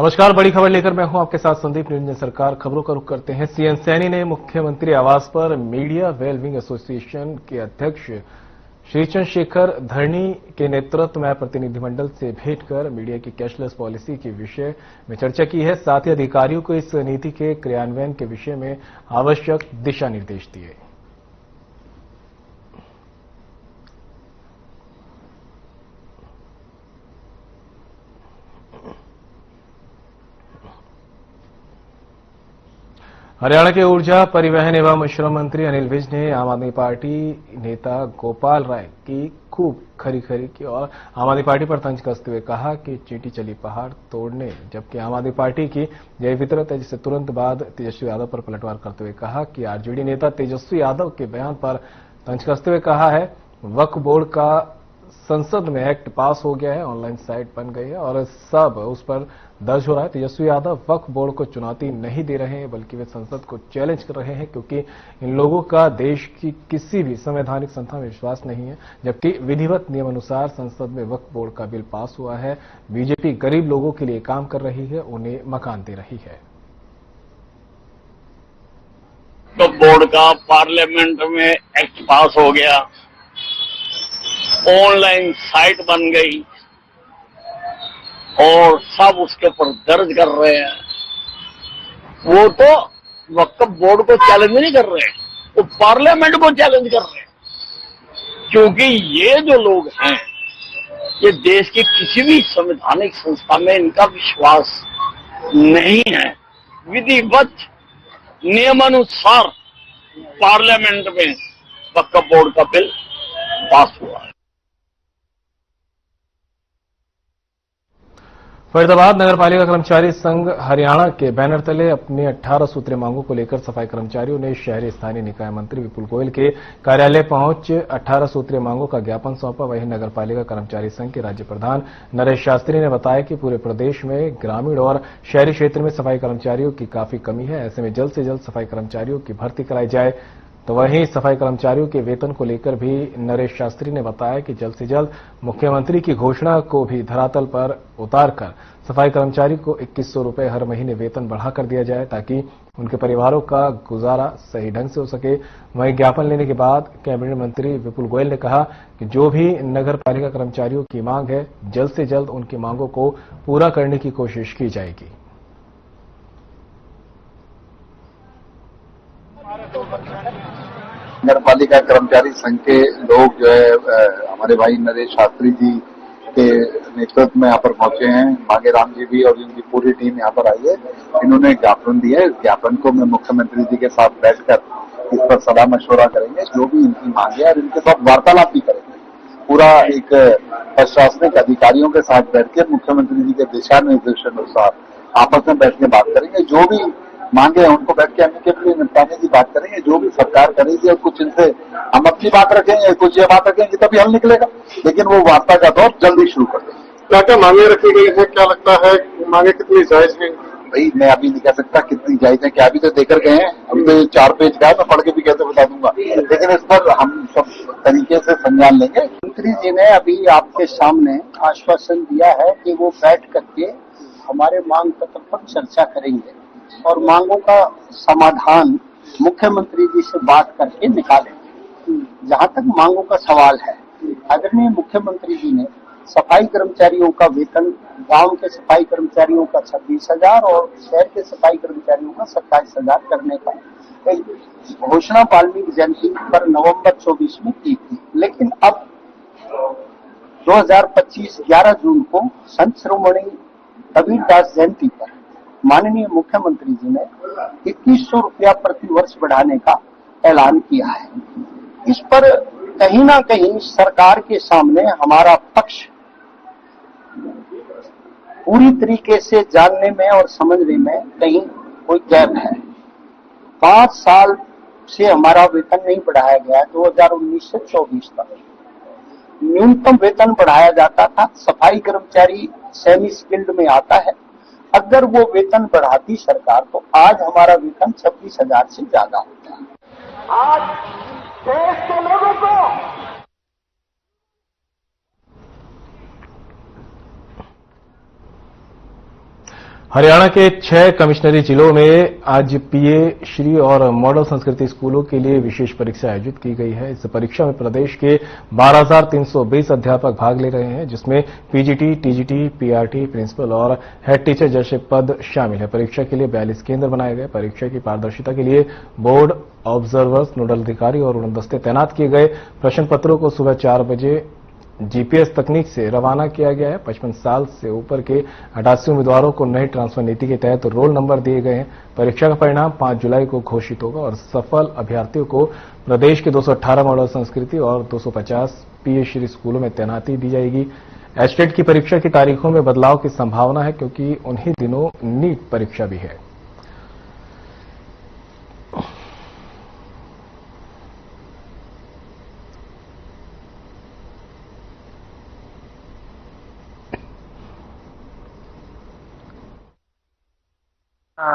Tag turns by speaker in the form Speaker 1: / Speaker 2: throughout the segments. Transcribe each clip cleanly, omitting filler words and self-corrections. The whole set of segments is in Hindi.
Speaker 1: नमस्कार, बड़ी खबर लेकर मैं हूं आपके साथ संदीप। न्यूज सरकार खबरों का रुख करते हैं। सीएम सैनी ने मुख्यमंत्री आवास पर मीडिया वेलविंग एसोसिएशन के अध्यक्ष श्री चंद्रशेखर धरनी के नेतृत्व में प्रतिनिधिमंडल से भेंट कर मीडिया की कैशलेस पॉलिसी के विषय में चर्चा की है। साथ ही अधिकारियों को इस नीति के क्रियान्वयन के विषय में आवश्यक दिशा निर्देश दिए। हरियाणा के ऊर्जा परिवहन एवं श्रम मंत्री अनिल विज ने आम आदमी पार्टी नेता गोपाल राय की खूब खरी की और आम आदमी पार्टी पर तंज कसते हुए कहा कि चींटी चली पहाड़ तोड़ने, जबकि आम आदमी पार्टी की यह फितरत है, जिससे तुरंत बाद तेजस्वी यादव पर पलटवार करते हुए कहा कि आरजेडी नेता तेजस्वी यादव के बयान पर तंज कसते हुए कहा है वक्फ बोर्ड का संसद में एक्ट पास हो गया है, ऑनलाइन साइट बन गई है और सब उस पर दर्ज हो रहा है। तेजस्वी यादव वक्फ बोर्ड को चुनौती नहीं दे रहे हैं, बल्कि वे संसद को चैलेंज कर रहे हैं, क्योंकि इन लोगों का देश की किसी भी संवैधानिक संस्था में विश्वास नहीं है। जबकि विधिवत नियमानुसार संसद में वक्फ बोर्ड का बिल पास हुआ है। बीजेपी गरीब लोगों के लिए काम कर रही है, उन्हें मकान दे रही है।
Speaker 2: वक्फ बोर्ड का पार्लियामेंट में एक्ट पास हो गया, ऑनलाइन साइट बन गई और सब उसके ऊपर दर्ज कर रहे हैं। वो तो वक्फ बोर्ड को चैलेंज नहीं कर रहे, वो पार्लियामेंट को चैलेंज कर रहे हैं, क्योंकि ये जो लोग हैं ये देश की किसी भी संवैधानिक संस्था में इनका विश्वास नहीं है। विधिवत नियमानुसार पार्लियामेंट में वक्फ बोर्ड का बिल पास हुआ है।
Speaker 1: फरीदाबाद नगरपालिका कर्मचारी संघ हरियाणा के बैनर तले अपनी 18 सूत्रीय मांगों को लेकर सफाई कर्मचारियों ने शहरी स्थानीय निकाय मंत्री विपुल गोयल के कार्यालय पहुंच 18 सूत्रीय मांगों का ज्ञापन सौंपा। वहीं नगरपालिका कर्मचारी संघ के राज्य प्रधान नरेश शास्त्री ने बताया कि पूरे प्रदेश में ग्रामीण और शहरी क्षेत्र में सफाई कर्मचारियों की काफी कमी है। ऐसे में जल्द से जल्द सफाई कर्मचारियों की भर्ती कराई जाए। तो वहीं सफाई कर्मचारियों के वेतन को लेकर भी नरेश शास्त्री ने बताया कि जल्द से जल्द मुख्यमंत्री की घोषणा को भी धरातल पर उतारकर सफाई कर्मचारी को 2100 रुपए हर महीने वेतन बढ़ाकर दिया जाए, ताकि उनके परिवारों का गुजारा सही ढंग से हो सके। वहीं ज्ञापन लेने के बाद कैबिनेट मंत्री विपुल गोयल ने कहा कि जो भी नगर पालिका कर्मचारियों की मांग है, जल्द से जल्द उनकी मांगों को पूरा करने की कोशिश की जाएगी।
Speaker 3: नगरपालिका कर्मचारी संघ के लोग जो है हमारे भाई नरेश शास्त्री जी के नेतृत्व में यहाँ पर पहुंचे हैं। मांगे राम जी भी और इनकी पूरी टीम यहाँ पर आई है। इन्होंने ज्ञापन दिया है। इस ज्ञापन को मैं मुख्यमंत्री जी के साथ बैठकर इस पर सलाह मशवरा करेंगे, जो भी इनकी मांगे और इनके साथ वार्तालाप भी करेंगे। पूरा एक प्रशासनिक अधिकारियों के साथ बैठकर मुख्यमंत्री जी के दिशा निर्देशानुसार आपस में बैठ के बात करेंगे। जो भी मांगे हैं उनको बैठ के एमिकेबली निपटाने की बात करेंगे। जो भी सरकार करेगी और कुछ इनसे हम अपनी बात रखेंगे, कुछ ये बात रखेंगे, तभी हल निकलेगा। लेकिन वो वार्ता का दौर जल्दी शुरू कर देंगे।
Speaker 4: क्या क्या मांगे रखी गई है, क्या लगता है मांगे कितनी जायज है?
Speaker 3: भाई मैं अभी नहीं कह सकता कितनी जायज है, क्या अभी तो देकर गए हैं। अभी तो 4 पेज का है, मैं पढ़ के भी कैसे बता दूंगा। लेकिन इस पर हम सब तरीके से संज्ञान लेंगे।
Speaker 5: मंत्री जी ने अभी आपके सामने आश्वासन दिया है कि वो बैठ करके हमारे मांग पत्र पर चर्चा करेंगे और मांगों का समाधान मुख्यमंत्री जी से बात करके निकालेंगे। जहां तक मांगों का सवाल है, आदरणीय मुख्यमंत्री जी ने सफाई कर्मचारियों का वेतन, गांव के सफाई कर्मचारियों का 26,000 और शहर के सफाई कर्मचारियों का 27,000 करने का एक घोषणा वाल्मीकि जयंती पर नवंबर 24 में की थी। लेकिन अब 2025 11 जून को संत शिरोमणि कबीरदास जयंती पर माननीय मुख्यमंत्री जी ने 2100 रुपया प्रति वर्ष बढ़ाने का ऐलान किया है। इस पर कहीं ना कहीं सरकार के सामने हमारा पक्ष पूरी तरीके से जानने में और समझने में कहीं कोई गैप है। 5 साल से हमारा वेतन नहीं बढ़ाया गया। 2019 से 24 तक न्यूनतम वेतन बढ़ाया जाता था। सफाई कर्मचारी सेमी स्किल्ड में आता है। अगर वो वेतन बढ़ाती सरकार तो आज हमारा वेतन 26,000 से ज्यादा होता है।
Speaker 6: आज देश के लोगों को
Speaker 1: हरियाणा के 6 कमिश्नरी जिलों में आज पीए, श्री और मॉडल संस्कृति स्कूलों के लिए विशेष परीक्षा आयोजित की गई है। इस परीक्षा में प्रदेश के 12,320 अध्यापक भाग ले रहे हैं, जिसमें पीजीटी, टीजीटी, पीआरटी, प्रिंसिपल और हेड टीचर जैसे पद शामिल है। परीक्षा के लिए 42 केंद्र बनाए गए। परीक्षा की पारदर्शिता के लिए बोर्ड ऑब्जर्वर्स, नोडल अधिकारी और उड़नदस्ते तैनात किए गए। प्रश्न पत्रों को सुबह 4 बजे जीपीएस तकनीक से रवाना किया गया है। 55 साल से ऊपर के 88 उम्मीदवारों को नई ट्रांसफर नीति के तहत रोल नंबर दिए गए हैं। परीक्षा का परिणाम 5 जुलाई को घोषित होगा और सफल अभ्यर्थियों को प्रदेश के 218 मॉडल संस्कृति और 250 पीए श्री स्कूलों में तैनाती दी जाएगी। एस्टेट की परीक्षा की तारीखों में बदलाव की संभावना है, क्योंकि उन्हीं दिनों नीट परीक्षा भी है।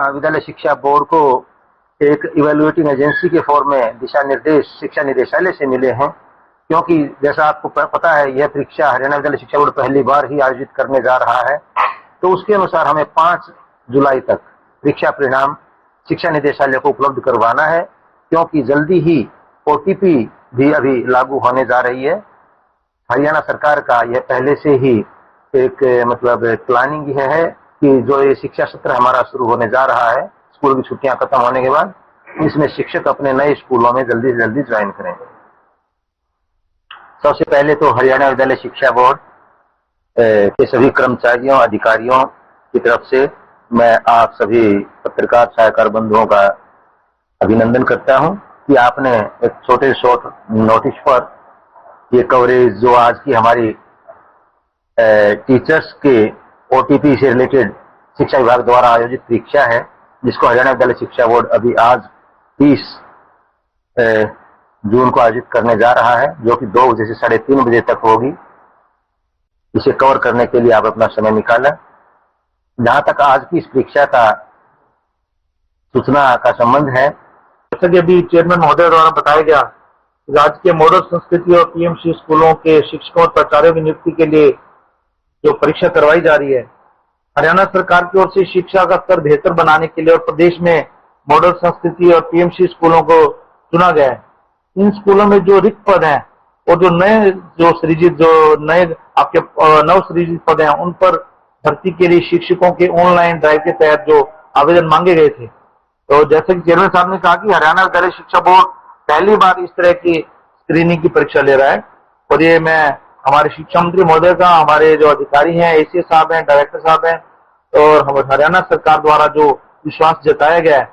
Speaker 7: विद्यालय शिक्षा बोर्ड को एक इवैल्यूएटिंग एजेंसी के फॉर्म में दिशा निर्देश शिक्षा निदेशालय से मिले हैं, क्योंकि जैसा आपको पता है यह परीक्षा हरियाणा विद्यालय शिक्षा बोर्ड पहली बार ही आयोजित करने जा रहा है। तो उसके अनुसार हमें 5 जुलाई तक परीक्षा परिणाम शिक्षा निदेशालय को उपलब्ध करवाना है, क्योंकि जल्दी ही ओटीपी भी अभी लागू होने जा रही है। हरियाणा सरकार का यह पहले से ही एक प्लानिंग है कि जो ये शिक्षा सत्र हमारा शुरू होने जा रहा है, स्कूल की छुट्टियां खत्म होने के बाद, इसमें शिक्षक अपने नए स्कूलों में जल्दी से जल्दी ज्वाइन करेंगे। सबसे पहले तो हरियाणा विद्यालय शिक्षा बोर्ड के सभी कर्मचारियों, अधिकारियों की तरफ से मैं आप सभी पत्रकार सहायकार बंधुओं का अभिनंदन करता हूं कि आपने एक छोटे शॉर्ट नोटिस पर ये कवरेज जो आज की हमारी टीचर्स के ओटीपी से रिलेटेड शिक्षा विभाग द्वारा आयोजित परीक्षा है, जिसको हरियाणा विद्यालय शिक्षा बोर्ड अभी आज 30 जून को आयोजित करने जा रहा है, जो कि 2 बजे से 3:30 बजे तक होगी। इसे कवर करने के लिए आप अपना समय निकालें। जहां तक आज की इस परीक्षा का सूचना का संबंध है, जैसा कि अभी चेयरमैन महोदय द्वारा बताया गया, राज्य के मॉडल संस्कृति और पीएमसी स्कूलों के शिक्षकों और प्राचार्यों की नियुक्ति के लिए जो परीक्षा करवाई जा रही है, हरियाणा सरकार की ओर से शिक्षा का स्तर बेहतर बनाने के लिए और प्रदेश में मॉडल संस्कृति और पीएमसी स्कूलों को चुना गया है। इन स्कूलों में जो रिक्त पद हैं और जो नए आपके नव सृजित पद हैं, उन पर भर्ती के लिए शिक्षकों के ऑनलाइन ड्राइव के तहत जो आवेदन मांगे गए थे, तो जैसे कि चेयरमैन साहब ने कहा कि हरियाणा विद्यालय शिक्षा बोर्ड पहली बार इस तरह की स्क्रीनिंग की परीक्षा ले रहा है। और ये मैं हमारे शिक्षा मंत्री महोदय का, हमारे जो अधिकारी हैं, एसीएस साहब हैं, डायरेक्टर साहब हैं, और हरियाणा सरकार द्वारा जो विश्वास जताया गया है,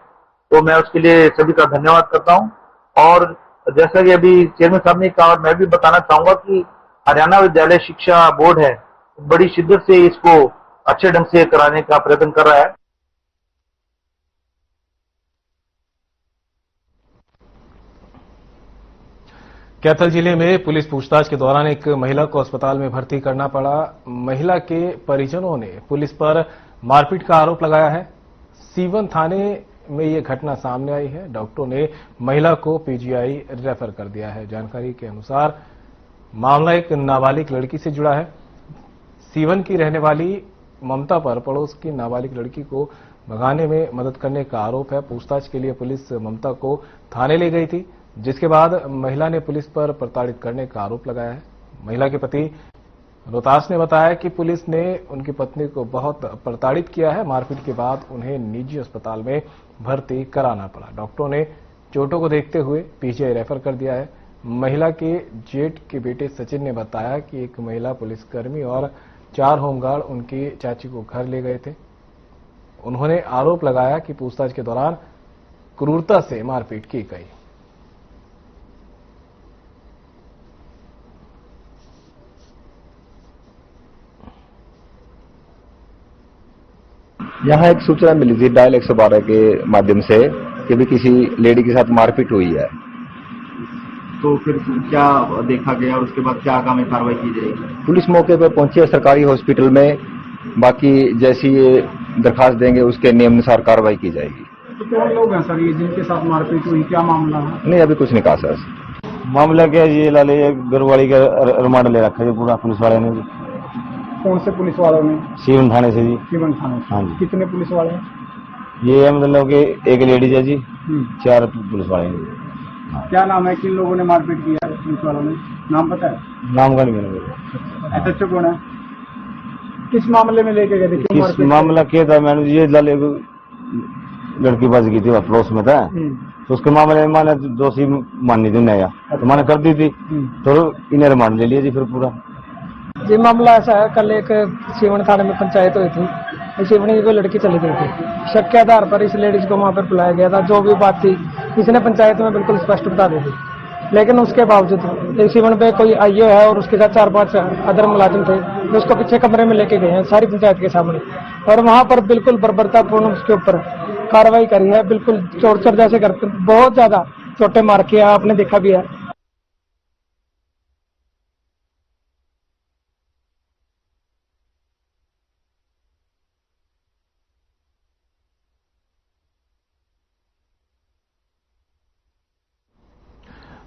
Speaker 7: तो मैं उसके लिए सभी का धन्यवाद करता हूं। और जैसा कि अभी चेयरमैन साहब ने कहा, मैं भी बताना चाहूंगा कि हरियाणा विद्यालय शिक्षा बोर्ड है, बड़ी शिद्दत से इसको अच्छे ढंग से कराने का प्रयत्न कर रहा है।
Speaker 1: कैथल जिले में पुलिस पूछताछ के दौरान एक महिला को अस्पताल में भर्ती करना पड़ा। महिला के परिजनों ने पुलिस पर मारपीट का आरोप लगाया है। सीवन थाने में ये घटना सामने आई है। डॉक्टरों ने महिला को पीजीआई रेफर कर दिया है। जानकारी के अनुसार मामला एक नाबालिग लड़की से जुड़ा है। सीवन की रहने वाली ममता पर पड़ोस की नाबालिग लड़की को भगाने में मदद करने का आरोप है। पूछताछ के लिए पुलिस ममता को थाने ले गई थी, जिसके बाद महिला ने पुलिस पर प्रताड़ित करने का आरोप लगाया है। महिला के पति रोहतास ने बताया कि पुलिस ने उनकी पत्नी को बहुत प्रताड़ित किया है। मारपीट के बाद उन्हें निजी अस्पताल में भर्ती कराना पड़ा। डॉक्टरों ने चोटों को देखते हुए पीजीआई रेफर कर दिया है। महिला के जेठ के बेटे सचिन ने बताया कि एक महिला पुलिसकर्मी और 4 होमगार्ड उनकी चाची को घर ले गए थे। उन्होंने आरोप लगाया कि पूछताछ के दौरान क्रूरता से मारपीट की गई।
Speaker 8: यहाँ एक सूचना मिली थी डायल 112 के माध्यम से कि भी किसी लेडी के साथ मारपीट हुई है।
Speaker 9: तो फिर क्या देखा गया और उसके बाद क्या आगामी कार्रवाई की जाएगी?
Speaker 8: पुलिस मौके पर पहुंची है सरकारी हॉस्पिटल में। बाकी जैसी ये दरखास्त देंगे उसके नियमानुसार कार्रवाई की जाएगी।
Speaker 9: तो कौन लोग हैं सर ये जिनके साथ मारपीट हुई, क्या मामला है?
Speaker 8: नहीं, अभी कुछ नहीं कहा सर।
Speaker 10: मामला क्या, ये लाले घरवाली का रिमांड ले रखा है पूरा पुलिस वाले ने।
Speaker 4: कौन से पुलिस वालों ने?
Speaker 8: सीवन थाने से जी।
Speaker 4: सीवन थाने से।
Speaker 8: हाँ जी।
Speaker 4: कितने पुलिस वाले हैं?
Speaker 8: ये है मतलब कि एक लेडीज है जी, 4 पुलिस वाले हैं।
Speaker 4: क्या नाम है? किन लोगों ने मारपीट किया है पुलिस वालों ने? नाम पता है?
Speaker 8: नाम का नहीं मेरा।
Speaker 4: SHO कौन है? किस मामले में लेके गए थे? क्यों
Speaker 8: किस
Speaker 4: मारपीट
Speaker 8: मामला क्या था? मैंने ये लाले को लड़की बच गई थी, पड़ोस में था, तो उसके मामले में मैंने दोषी मानी थी नया, तो मैंने कर दी थी, तो इन्हें रिमांड ले लिया जी फिर पूरा।
Speaker 10: ये मामला ऐसा है, कल एक सीवन थाने में पंचायत हुई थी। सीवनी वो लड़की चली गई थी, शक के आधार पर इस लेडीज को वहां पर बुलाया गया था। जो भी बात थी इसने पंचायत में बिल्कुल स्पष्ट बता दी थी, लेकिन उसके बावजूद एक सीवन पे कोई आईओ है और उसके साथ 4-5 अदर मुलाजिम थे, जो उसको पीछे कमरे में लेके गए हैं सारी पंचायत के सामने, और वहां पर बिल्कुल बर्बरतापूर्ण उसके ऊपर कार्रवाई करी है। बिल्कुल चोर जैसे करते बहुत ज्यादा चोटें मार के आपने देखा भी है।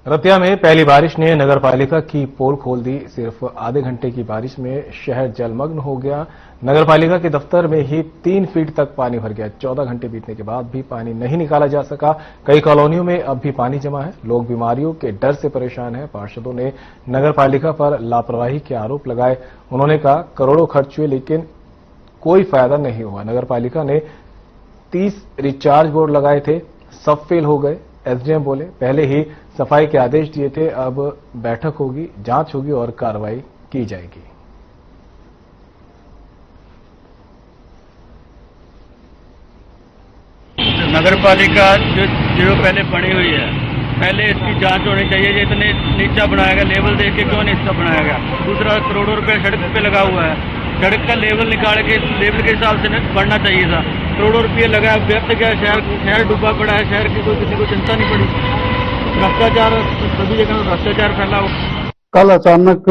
Speaker 1: रतिया में पहली बारिश ने नगरपालिका की पोल खोल दी। सिर्फ आधे घंटे की बारिश में शहर जलमग्न हो गया। नगरपालिका के दफ्तर में ही 3 फीट तक पानी भर गया। 14 घंटे बीतने के बाद भी पानी नहीं निकाला जा सका। कई कॉलोनियों में अब भी पानी जमा है। लोग बीमारियों के डर से परेशान हैं। पार्षदों ने नगरपालिका पर लापरवाही के आरोप लगाए। उन्होंने कहा करोड़ों खर्च हुए लेकिन कोई फायदा नहीं हुआ। नगरपालिका ने 30 रिचार्ज बोर्ड लगाए थे, सब फेल हो गए। एसडीएम बोले पहले ही सफाई के आदेश दिए थे, अब बैठक होगी, जांच होगी और कार्रवाई की जाएगी।
Speaker 2: नगरपालिका जो पहले बनी हुई है, पहले इसकी जांच होनी चाहिए। ये इतने नीचा बनाया गया, लेवल देख के क्यों नीचा बनाया गया? दूसरा, करोड़ों रुपए सड़क पे लगा हुआ है, सड़क का लेवल निकाल के लेवल के हिसाब से बढ़ना चाहिए था। करोड़ों रुपये लगा, व्यर्थ गया, शहर डूबा पड़ा है। शहर की कोई किसी को चिंता नहीं पड़ी। भ्रष्टाचार सभी जगह भ्रष्टाचार फैला हुआ।
Speaker 5: कल अचानक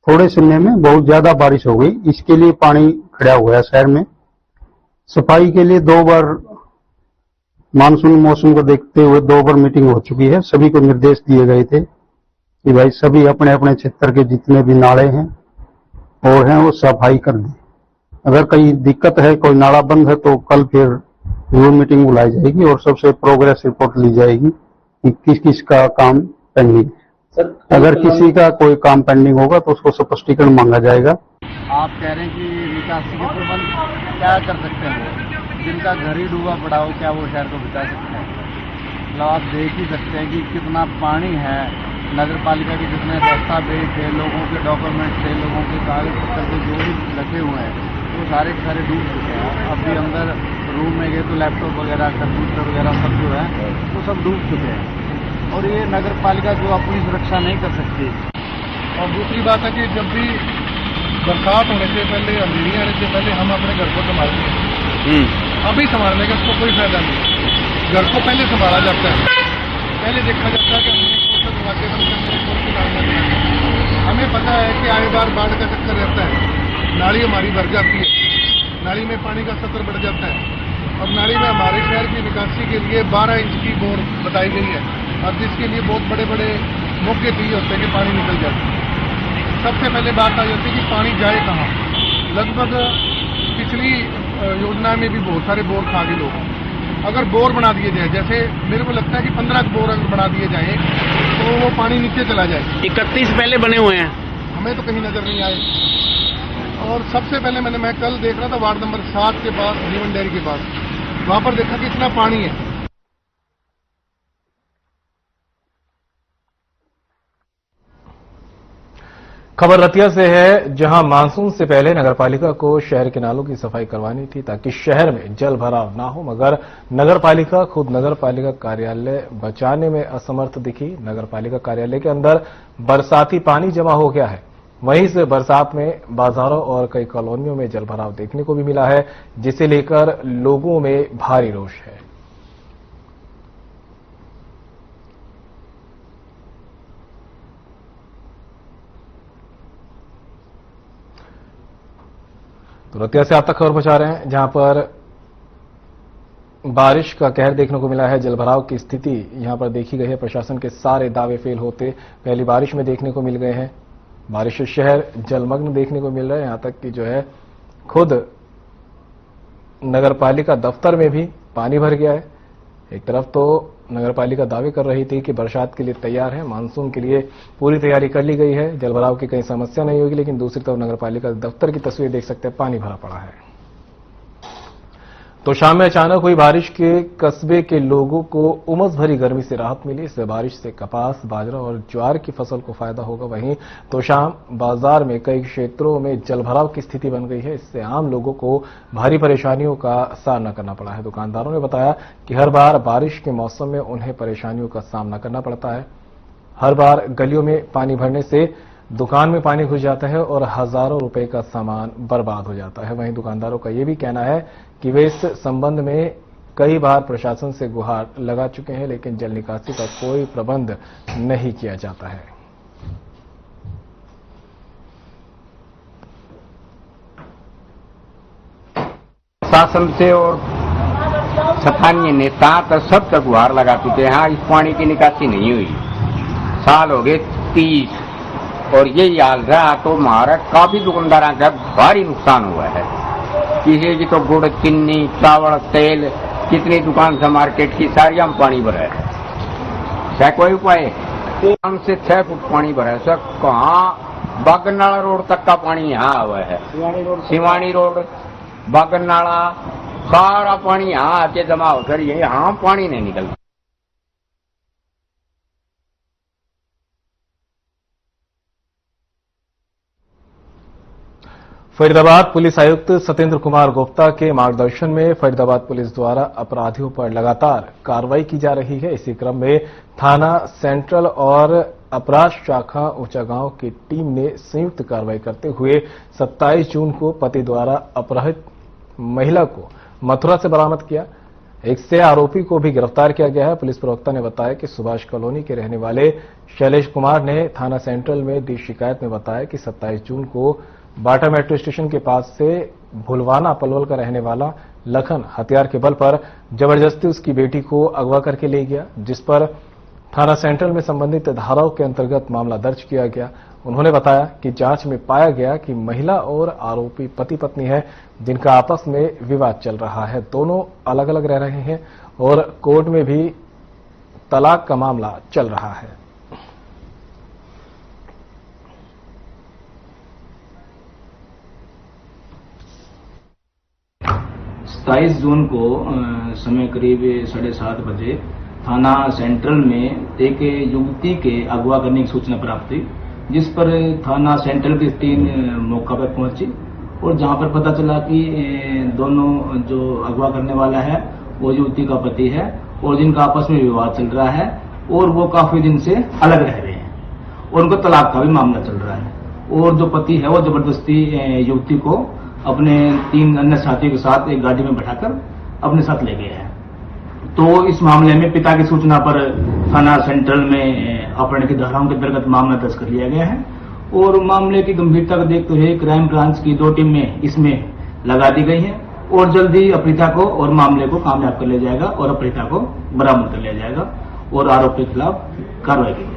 Speaker 5: थोड़े समय में बहुत ज्यादा बारिश हो गई, इसके लिए पानी खड़ा हुआ है शहर में। सफाई के लिए 2 बार मानसून मौसम को देखते हुए 2 बार मीटिंग हो चुकी है। सभी को निर्देश दिए गए थे कि भाई सभी अपने अपने क्षेत्र के जितने भी नाले हैं और हैं वो सफाई कर दें। अगर कहीं दिक्कत है, कोई नाला बंद है, तो कल फिर रिव्यू मीटिंग बुलाई जाएगी और सबसे प्रोग्रेस रिपोर्ट ली जाएगी कि किस किस का काम पेंडिंग है। अगर किसी का कोई काम पेंडिंग होगा तो उसको स्पष्टीकरण मांगा जाएगा।
Speaker 4: आप कह रहे हैं कि निकासी के प्रबंध क्या कर सकते हैं? जिनका घर ही डूबा पड़ा हो, क्या वो शहर को बचा सकते हैं? मतलब आप देख ही सकते हैं कि कितना पानी है। नगर पालिका के जितने दस्तावेज थे, लोगों के डॉक्यूमेंट थे, लोगों के कागज पत्र थे, जो भी लगे हुए हैं वो सारे के सारे डूब चुके हैं। अभी अंदर रूम में गए तो लैपटॉप वगैरह, कंप्यूटर वगैरह सब जो है वो सब डूब चुके हैं। और ये नगर पालिका जो अपनी सुरक्षा नहीं कर सकती।
Speaker 11: और दूसरी बात है कि जब भी बरसात होने से पहले, अंधेरी आने से पहले हम अपने घर को संभालते हैं। अभी संभालने का इसको कोई फायदा नहीं। घर को पहले संभाला जाता है, पहले देखा जाता है कि दरवाजे बंद करने, हमें पता है कि आए बार बाढ़ का चक्कर रहता है। नाली हमारी भर जाती है, नाली में पानी का स्तर बढ़ जाता है और नाली में हमारे शहर की निकासी के लिए 12 इंच की बोर बताई गई है और जिसके लिए बहुत बड़े बड़े मौके चाहिए होते हैं कि पानी निकल जाए। सबसे पहले बात आ जाती है कि पानी जाए कहाँ। लगभग पिछली योजना में भी बहुत सारे बोर खा गए लोग। अगर बोर बना दिए जाए, जैसे मेरे को लगता है कि 15 बोर अगर बना दिए जाए तो वो पानी नीचे चला जाए।
Speaker 2: 31 पहले बने हुए हैं,
Speaker 11: हमें तो कहीं नजर नहीं आए। और सबसे पहले मैं कल देख रहा था वार्ड नंबर 7 के पास, जीवन डेयरी के पास, वहां पर देखा कि इतना पानी है।
Speaker 1: खबर रतिया से है, जहां मानसून से पहले नगरपालिका को शहर के नालों की सफाई करवानी थी ताकि शहर में जल भराव ना हो, मगर नगरपालिका खुद नगरपालिका कार्यालय बचाने में असमर्थ दिखी। नगरपालिका कार्यालय के अंदर बरसाती पानी जमा हो गया है। वहीं से बरसात में बाजारों और कई कॉलोनियों में जल भराव देखने को भी मिला है, जिसे लेकर लोगों में भारी रोष है। तो रतिया से आप तक खबर पहुंचा रहे हैं, जहां पर बारिश का कहर देखने को मिला है। जलभराव की स्थिति यहां पर देखी गई है। प्रशासन के सारे दावे फेल होते पहली बारिश में देखने को मिल गए हैं। बारिश से शहर जलमग्न देखने को मिल रहा है। यहां तक कि जो है खुद नगरपालिका दफ्तर में भी पानी भर गया है। एक तरफ तो नगरपालिका दावे कर रही थी कि बरसात के लिए तैयार है, मानसून के लिए पूरी तैयारी कर ली गई है, जलभराव की कहीं समस्या नहीं होगी, लेकिन दूसरी तरफ नगरपालिका दफ्तर की तस्वीर देख सकते हैं, पानी भरा पड़ा है। तो शाम में अचानक हुई बारिश के कस्बे के लोगों को उमस भरी गर्मी से राहत मिली। इससे बारिश से कपास, बाजरा और ज्वार की फसल को फायदा होगा। वहीं तो शाम बाजार में कई क्षेत्रों में जलभराव की स्थिति बन गई है। इससे आम लोगों को भारी परेशानियों का सामना करना पड़ा है। दुकानदारों ने बताया कि हर बार बारिश के मौसम में उन्हें परेशानियों का सामना करना पड़ता है। हर बार गलियों में पानी भरने से दुकान में पानी घुस जाता है और हजारों रुपए का सामान बर्बाद हो जाता है। वहीं दुकानदारों का यह भी कहना है कि वे इस संबंध में कई बार प्रशासन से गुहार लगा चुके हैं, लेकिन जल निकासी का कोई प्रबंध नहीं किया जाता है।
Speaker 12: शासन से और स्थानीय नेता तो सब तक गुहार लगा चुके हैं। हाँ, इस पानी की निकासी नहीं हुई, साल हो गए 30 और ये हाल रहा तो हमारा काफी दुकानदारों का भारी नुकसान हुआ है। किसी की तो गुड़, चीनी, चावल, तेल, कितनी दुकान से मार्केट की सारी हम पानी भरा है। क्या कोई उपाय? 5 से 6 फुट पानी भरा है सर। कहाँ बागनाला रोड तक का पानी यहाँ हुआ है। सिवानी रोड, बागनाला, सारा पानी यहाँ आके जमा होकर ये यहाँ पानी नहीं निकलता।
Speaker 1: फरीदाबाद पुलिस आयुक्त सत्येंद्र कुमार गुप्ता के मार्गदर्शन में फरीदाबाद पुलिस द्वारा अपराधियों पर लगातार कार्रवाई की जा रही है। इसी क्रम में थाना सेंट्रल और अपराध शाखा ऊंचा गांव की टीम ने संयुक्त कार्रवाई करते हुए 27 जून को पति द्वारा अपहृत महिला को मथुरा से बरामद किया। एक से आरोपी को भी गिरफ्तार किया गया है। पुलिस प्रवक्ता ने बताया कि सुभाष कॉलोनी के रहने वाले शैलेश कुमार ने थाना सेंट्रल में दी शिकायत में बताया कि 27 जून को बाटा मेट्रो स्टेशन के पास से भुलवाना पलवल का रहने वाला लखन हथियार के बल पर जबरदस्ती उसकी बेटी को अगवा करके ले गया, जिस पर थाना सेंट्रल में संबंधित धाराओं के अंतर्गत मामला दर्ज किया गया। उन्होंने बताया कि जांच में पाया गया कि महिला और आरोपी पति पत्नी है, जिनका आपस में विवाद चल रहा है। दोनों अलग अलग रह रहे हैं और कोर्ट में भी तलाक का मामला चल रहा है।
Speaker 13: 27 जून को समय करीब 7:30 बजे थाना सेंट्रल में एक युवती के अगवा करने की सूचना प्राप्त हुई, जिस पर थाना सेंट्रल की टीम मौका पर पहुंची और जहां पर पता चला कि दोनों जो अगवा करने वाला है वो युवती का पति है और जिनका आपस में विवाद चल रहा है और वो काफी दिन से अलग रह रहे हैं और उनको तलाक का भी मामला चल रहा है और जो पति है वो जबरदस्ती युवती को अपने 3 अन्य साथियों के साथ एक गाड़ी में बैठाकर अपने साथ ले गए हैं। तो इस मामले में पिता की सूचना पर थाना सेंट्रल में अपहरण की धाराओं के अंतर्गत मामला दर्ज कर लिया गया है और मामले की गंभीरता को देखते हुए क्राइम ब्रांच की 2 टीमें इसमें लगा दी गई हैं और जल्दी अपहृता को और मामले को कामयाब कर लिया जाएगा और अपहृता को बरामद कर लिया जाएगा और आरोपी के खिलाफ कार्रवाई की जाएगी।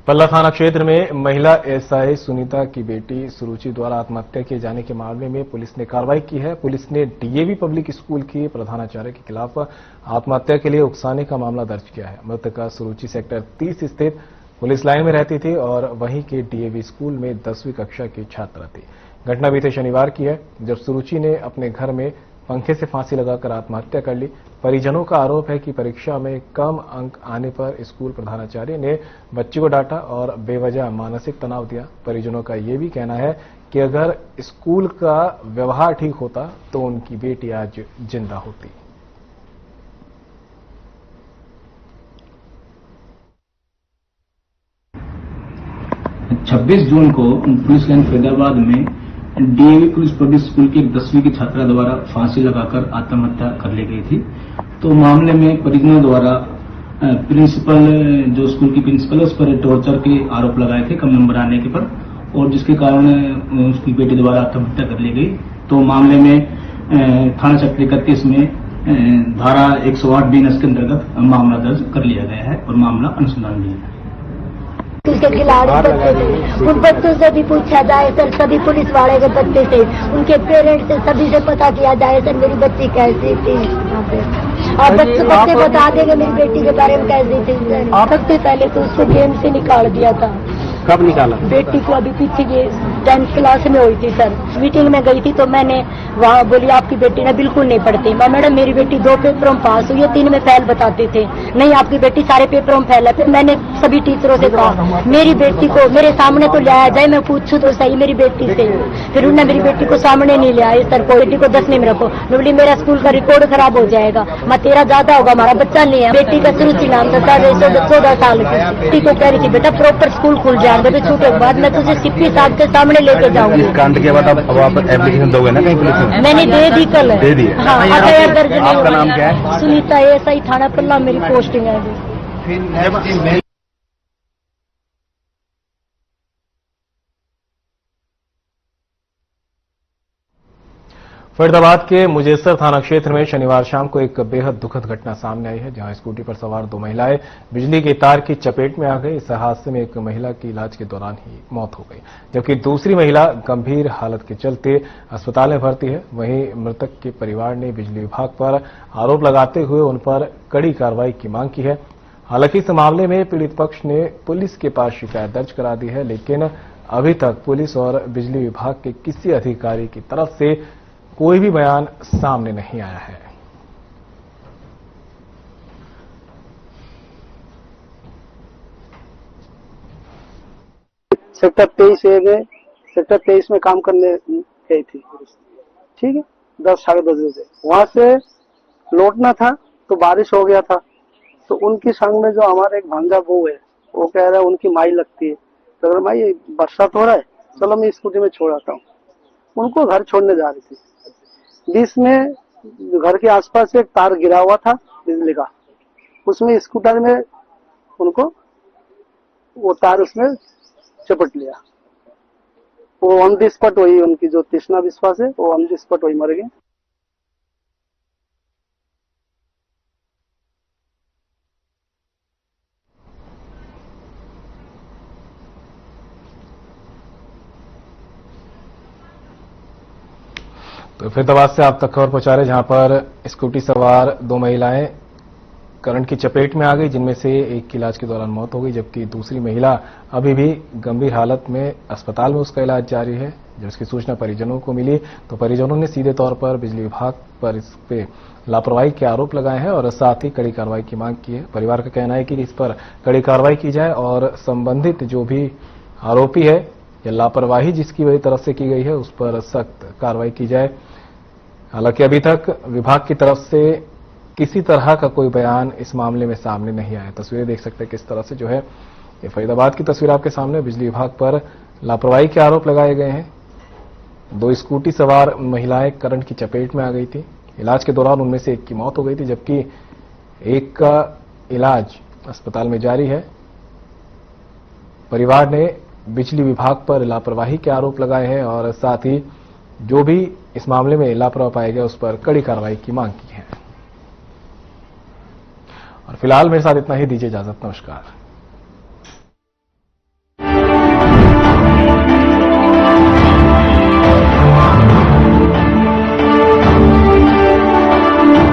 Speaker 1: पल्ला थाना क्षेत्र में महिला एसआई सुनीता की बेटी सुरुचि द्वारा आत्महत्या किए जाने के मामले में पुलिस ने कार्रवाई की है। पुलिस ने डीएवी पब्लिक स्कूल की प्रधानाचार्य के खिलाफ आत्महत्या के लिए उकसाने का मामला दर्ज किया है। मृतका सुरुचि सेक्टर 30 स्थित पुलिस लाइन में रहती थी और वहीं के डीएवी स्कूल में 10वीं कक्षा की छात्रा थी। घटना बीते शनिवार की है, जब सुरुचि ने अपने घर में पंखे से फांसी लगाकर आत्महत्या कर ली। परिजनों का आरोप है कि परीक्षा में कम अंक आने पर स्कूल प्रधानाचार्य ने बच्ची को डांटा और बेवजह मानसिक तनाव दिया। परिजनों का यह भी कहना है कि अगर स्कूल का व्यवहार ठीक होता तो उनकी बेटी आज जिंदा होती।
Speaker 13: छब्बीस जून को पुलिस लाइन फरीदाबाद में डीएवी पुलिस पब्लिक स्कूल की 10वीं की छात्रा द्वारा फांसी लगाकर आत्महत्या कर ली गई थी। तो मामले में परिजनों द्वारा प्रिंसिपल जो स्कूल की प्रिंसिपल है उस पर टॉर्चर के आरोप लगाए थे कम नंबर आने के पर और जिसके कारण उसकी बेटी द्वारा आत्महत्या कर ली गई। तो मामले में थाना सेक्टर 31 में धारा 108 बीएनएस के अंतर्गत मामला दर्ज कर लिया गया है और मामला अनुसंधान में है।
Speaker 14: उसके खिलाड़ी बच्चे थे, उन बच्चों से भी पूछा जाए सर, सभी पुलिस वाले के बच्चे थे, उनके पेरेंट्स से सभी से पता किया जाए सर मेरी बच्ची कैसी थी यहाँ पे, और बच्चे बता देंगे मेरी बेटी के बारे में कैसी थी सर। सबसे पहले तो उसको गेम से निकाल दिया था।
Speaker 8: कब निकाला?
Speaker 14: बेटी को अभी पीछे ये 10th क्लास में हुई थी सर, मीटिंग में गई थी तो मैंने वहाँ बोली आपकी बेटी ना बिल्कुल नहीं पढ़ती। मैडम मेरी बेटी 2 पेपरों में पास हुई है, 3 में फेल बताते थे, नहीं आपकी बेटी सारे पेपरों में फेल है। फिर मैंने सभी टीचरों से कहा मेरी बेटी को मेरे सामने तो लाया जाए, मैं पूछूं तो सही मेरी बेटी से। फिर उन्होंने मेरी बेटी को सामने नहीं लिया सर, को बेटी को 10वीं में रखो। मैं बोली मेरा स्कूल का रिकॉर्ड खराब हो जाएगा, मैं तेरा ज्यादा होगा, हमारा बच्चा नहीं है। बेटी का सुरुचि नाम था, 14 साल की। बेटी को कह रही थी बेटा प्रॉपर स्कूल खुल जाएगा, तो छूटे के बाद मैं तुझे सीपी साहब के सामने लेके जाऊंगी।
Speaker 8: इस कांड के बाद अब आप एप्लीकेशन दोगे ना कहीं पुलिस में?
Speaker 14: मैंने दे दी कल।
Speaker 8: दे दी?
Speaker 14: हाँ, FIR दर्ज नहीं
Speaker 8: आपका
Speaker 14: हुआ।
Speaker 8: नाम क्या है?
Speaker 14: सुनीता एसआई थाना पल्ला मेरी पोस्टिंग है अभी।
Speaker 1: फरीदाबाद के मुजेसर थाना क्षेत्र में शनिवार शाम को एक बेहद दुखद घटना सामने आई है, जहां स्कूटी पर सवार 2 महिलाएं बिजली के तार की चपेट में आ गई। इस हादसे में एक महिला की इलाज के दौरान ही मौत हो गई, जबकि दूसरी महिला गंभीर हालत के चलते अस्पताल में भर्ती है। वहीं मृतक के परिवार ने बिजली विभाग पर आरोप लगाते हुए उन पर कड़ी कार्रवाई की मांग की है। हालांकि इस मामले में पीड़ित पक्ष ने पुलिस के पास शिकायत दर्ज करा दी है, लेकिन अभी तक पुलिस और बिजली विभाग के किसी अधिकारी की तरफ से कोई भी बयान सामने नहीं आया है।
Speaker 10: सेक्टर 23A में सेक्टर 23 में काम करने गई थी, ठीक है, 10 साढ़े 10 बजे वहां से लौटना था तो बारिश हो गया था। तो उनकी संग में जो हमारे एक भांजा बहू है, वो कह रहा है उनकी माई लगती है, तो अगर माई बरसात हो रहा है चलो मैं स्कूटी में छोड़ आता हूँ। उनको घर छोड़ने जा रही थी, बीच में घर के आसपास एक तार गिरा हुआ था बिजली का, उसमें स्कूटर में उनको वो तार उसमें चपट लिया। वो ऑन द स्पॉट वही उनकी जो तृष्णा विश्वास है वो ऑन द स्पॉट वही मर गए।
Speaker 1: तो फरीदाबाद से आप तक खबर पहुंचा रहे, जहां पर स्कूटी सवार 2 महिलाएं करंट की चपेट में आ गई, जिनमें से एक की इलाज के दौरान मौत हो गई, जबकि दूसरी महिला अभी भी गंभीर हालत में अस्पताल में उसका इलाज जारी है। जब इसकी सूचना परिजनों को मिली तो परिजनों ने सीधे तौर पर बिजली विभाग पर इस पे लापरवाही के आरोप लगाए हैं और साथ ही कड़ी कार्रवाई की मांग की है। परिवार का कहना है कि इस पर कड़ी कार्रवाई की जाए और संबंधित जो भी आरोपी है या लापरवाही जिसकी वही तरफ से की गई है उस पर सख्त कार्रवाई की जाए। हालांकि अभी तक विभाग की तरफ से किसी तरह का कोई बयान इस मामले में सामने नहीं आया। तस्वीरें देख सकते हैं किस तरह से जो है ये फरीदाबाद की तस्वीर आपके सामने। बिजली विभाग पर लापरवाही के आरोप लगाए गए हैं। 2 स्कूटी सवार महिलाएं करंट की चपेट में आ गई थी। इलाज के दौरान उनमें से एक की मौत हो गई थी, जबकि एक का इलाज अस्पताल में जारी है। परिवार ने बिजली विभाग पर लापरवाही के आरोप लगाए हैं और साथ ही जो भी इस मामले में लापरवाह पाया गया उस पर कड़ी कार्रवाई की मांग की है। और फिलहाल मेरे साथ इतना ही, दीजिए इजाजत, नमस्कार।